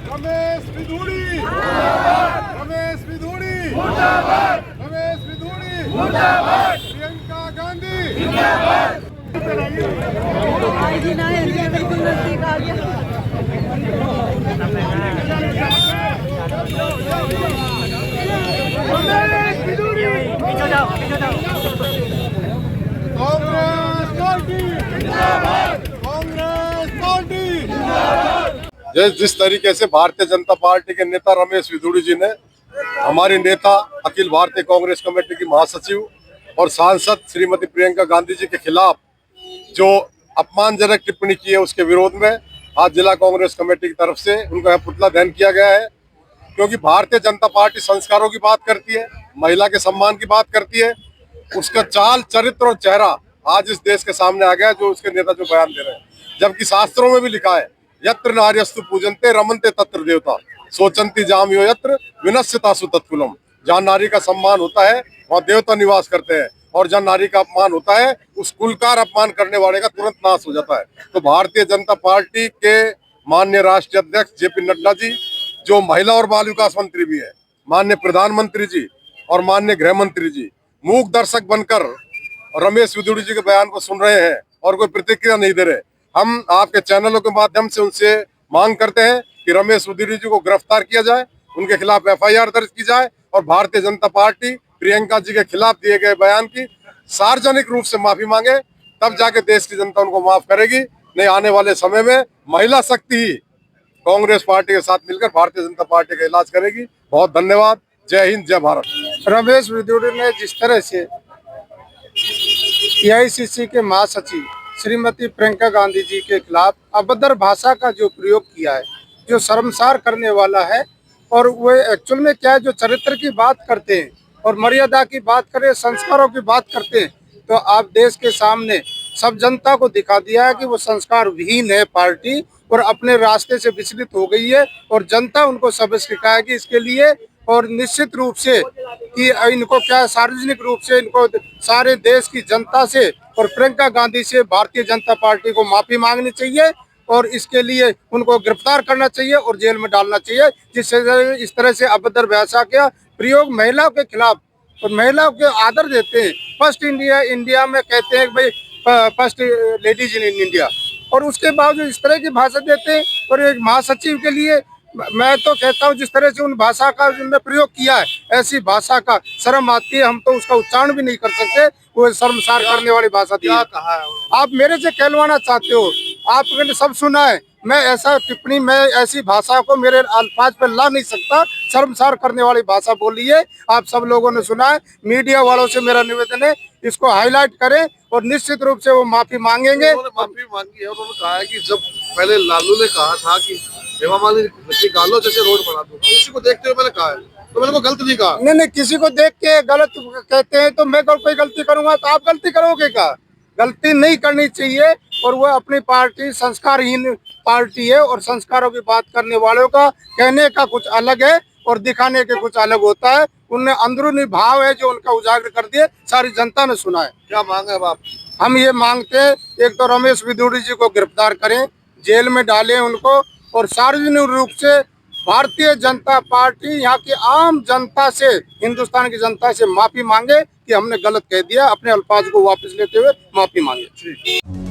रमेश विधूड़ी, रमेश विधूड़ी, रमेश विधूड़ी, प्रियंका गांधी बिल्कुल नजदीक आ गया। कांग्रेस पार्टी जिंदाबाद, कांग्रेस पार्टी जिंदाबाद। जिस तरीके से भारतीय जनता पार्टी के नेता रमेश विधूड़ी जी ने हमारी नेता अखिल भारतीय कांग्रेस कमेटी की महासचिव और सांसद श्रीमती प्रियंका गांधी जी के खिलाफ जो अपमानजनक टिप्पणी की है उसके विरोध में आज जिला कांग्रेस कमेटी की तरफ से उनका पुतला दहन किया गया है। क्योंकि भारतीय जनता पार्टी संस्कारों की बात करती है, महिला के सम्मान की बात करती है, उसका चाल चरित्र और चेहरा आज इस देश के सामने आ गया जो उसके नेता जो बयान दे रहे हैं। जबकि शास्त्रों में भी लिखा है यत्र नार्यस्तु पूजन्ते रमन्ते तत्र देवता सोचन्ति जामियो यत्र विनश्यतासु तत्कुलम। जहाँ नारी का सम्मान होता है वहाँ देवता निवास करते हैं, और जहाँ नारी का अपमान होता है उस कुलकार अपमान करने वाले का तुरंत नाश हो जाता है। तो भारतीय जनता पार्टी के माननीय राष्ट्रीय अध्यक्ष जेपी नड्डा जी, जो महिला और बाल विकास मंत्री भी है, माननीय प्रधानमंत्री जी और माननीय गृह मंत्री जी मूक दर्शक बनकर रमेश विधूड़ी जी के बयान को सुन रहे हैं और कोई प्रतिक्रिया नहीं दे रहे। हम आपके चैनलों के माध्यम से उनसे मांग करते हैं कि रमेश विधूड़ी जी को गिरफ्तार किया जाए, उनके खिलाफ FIR दर्ज की जाए और भारतीय जनता पार्टी प्रियंका जी के खिलाफ दिए गए बयान की सार्वजनिक रूप से माफी मांगे, तब जाके देश की जनता उनको माफ करेगी। नहीं आने वाले समय में महिला शक्ति ही कांग्रेस पार्टी के साथ मिलकर भारतीय जनता पार्टी का इलाज करेगी। बहुत धन्यवाद। जय हिंद, जय भारत। रमेश विधूड़ी ने जिस तरह से AICC के महासचिव श्रीमती प्रियंका गांधी जी के खिलाफ अभद्र भाषा का जो प्रयोग किया है, जो शर्मसार करने वाला है, और वो एक्चुअल में क्या है, जो चरित्र की बात करते हैं और मर्यादा की बात करें, संस्कारों की बात करते हैं, तो आप देश के सामने सब जनता को दिखा दिया है कि वो संस्कार विहीन है पार्टी और अपने रास्ते से विचलित हो गई है, और जनता उनको सबक सिखाएगी इसके लिए। और निश्चित रूप से कि इनको क्या सार्वजनिक रूप से इनको सारे देश की जनता से और प्रियंका गांधी से भारतीय जनता पार्टी को माफी मांगनी चाहिए, और इसके लिए उनको गिरफ्तार करना चाहिए और जेल में डालना चाहिए। जिससे इस तरह से अभद्र भाषा का प्रयोग महिलाओं के खिलाफ, और महिलाओं के आदर देते हैं, फर्स्ट इंडिया में कहते हैं भाई फर्स्ट लेडीज इन इंडिया, और उसके बावजूद इस तरह की भाषा देते हैं। और एक महासचिव के लिए मैं तो कहता हूँ जिस तरह से उन भाषा का उन्होंने प्रयोग किया है, ऐसी भाषा का शर्म आती है, हम तो उसका उच्चारण भी नहीं कर सकते। वो शर्मसार करने वाली भाषा दी है। आप मेरे से कहलवाना चाहते हो, आपने सब सुना है, मैं ऐसा टिप्पणी, मैं ऐसी भाषा को मेरे अल्फाज पे ला नहीं सकता। शर्मसार करने वाली भाषा बोली है, आप सब लोगों ने सुना है। मीडिया वालों से मेरा निवेदन है इसको हाईलाइट करें और निश्चित रूप से वो माफी मांगेंगे। माफी मांगी है, उन्होंने कहा है कि जब पहले लालू ने कहा था कि हेमा मालिनी गालो जैसे रोड बना दो, उसी को देखते हुए मैंने कहा है, तो मैंने को गलत नहीं कहा। नहीं, किसी को देख के गलत कहते हैं तो मैं कोई गलती करूंगा तो आप गलती करोगे क्या? गलती नहीं करनी चाहिए। और वो अपनी पार्टी संस्कारहीन पार्टी है, और संस्कारों की बात करने वालों का कहने का कुछ अलग है और दिखाने के कुछ अलग होता है। उनने अंदरूनी भाव है जो उनका उजागर कर दिए, सारी जनता ने सुना है। क्या मांग है आप? हम ये मांगते हैं, एक तो रमेश विधूड़ी जी को गिरफ्तार करें, जेल में डालें उनको, और सार्वजनिक रूप से भारतीय जनता पार्टी यहाँ की आम जनता से, हिंदुस्तान की जनता से माफी मांगे कि हमने गलत कह दिया, अपने अल्फाज को वापस लेते हुए माफी मांगे।